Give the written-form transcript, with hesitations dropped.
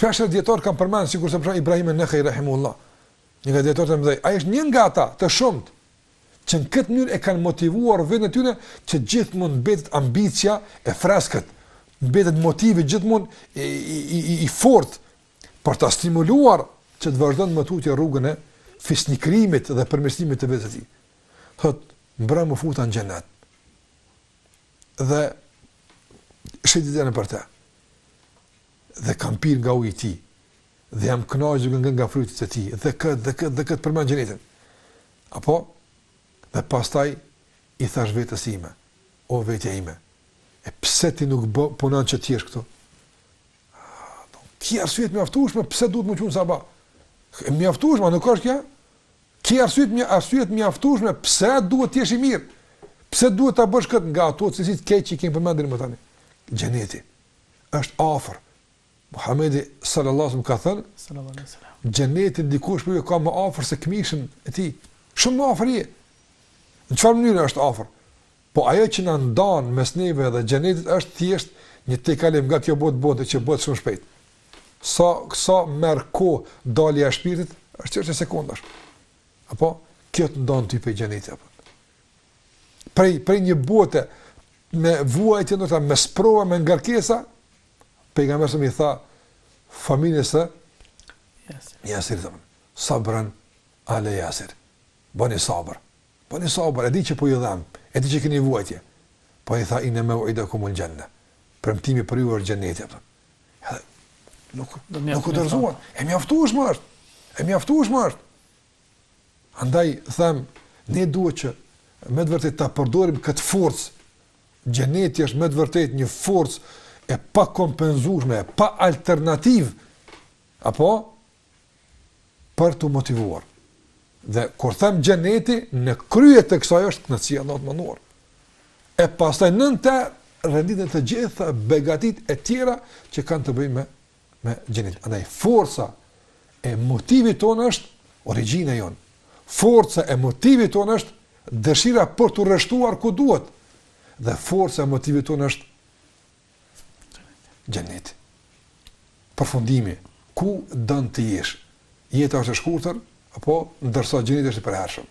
Shpesh dietar kanë përmendur sikur se për Ibrahim an-Nakhai rahimullah. Një nga dietarët e mëdhej, ai është një nga ata të shumt që në këtë mënyrë e kanë motivuar vetën e tyre që gjithmonë mbetet ambicia e freskët, mbetet motivi gjithmonë i fortë për ta stimuluar që të vazhdon më tutje rrugën e fisnikrimit dhe përmirësimit të vetes së tij. Thot, mbra më futa në xhenet. Dhe shëtitën e për te. Dhe kam pirë nga ujë i tij. Dhe jam kënaqur nga frutit e tij. Dhe këtë përmend xhenetin. Apo dhe pastaj i thash vetes ime, o vetja ime, e pse ti nuk punon që ti jesh këtu? Ki arsyet mjaftueshme pse duhet më qenë sabah? Mjaftueshme, nuk është kjo? Ki arsyet mjaftueshme pse duhet të jesh i mirë? Pse duhet ta bësh këtë nga ato se si të keq që kemi përmendur më tani? Xheneti është afër. Muhamedi sallallahu alaihi wasallam ka thënë, sallallahu alaihi wasallam, xheneti dikush për ju ka më afër se këmishën e tij. Shumë më afër je. Në çfarë mënyrë është afër? Po ajo që na ndan mes neve dhe xhenetit është thjesht një tejkalim nga kjo botë që bëhet shumë shpejt. Sa merr kohë dalja e shpirtit, është çështje sekondash. Apo kjo të ndan ty pe xhenetit apo. Prej një bote me vuajtje ndoshta me sprova, me ngarkesa, pejgamberi sa më tha familjes së Yasir, sabran ala Yasir. Bani sabër. Bani sabër, e di që po ju dham, e di që keni vuajtje. Po i tha inna maw'idakumul janna. Premtimi për ju është xheneti apo. Nuk u dorzuan. E mjaftueshme është. E mjaftueshme është. Andaj them, ne duhet që me të vërtetë ta përdorim këtë forcë. Xheneti është me të vërtetë një forcë e pa kompenzueshme, e pa alternativë, apo për të motivuar. Dhe kur them xheneti, në krye të kësaj është kënaqësia e Allahut mënduar. E pastaj nën të renditën të gjitha begatit e tjera që kanë të bëjnë me xhenetin. Andaj forca e motivit tonë është origjina jon. Forca e motivit tonë është dëshira për të rreshtuar ku duhet. Dhe forca e motivit tonë është xheneti. Përfundimi, ku don të jesh? Jeta është e shkurtër apo ndërsa xheneti është i përhershëm?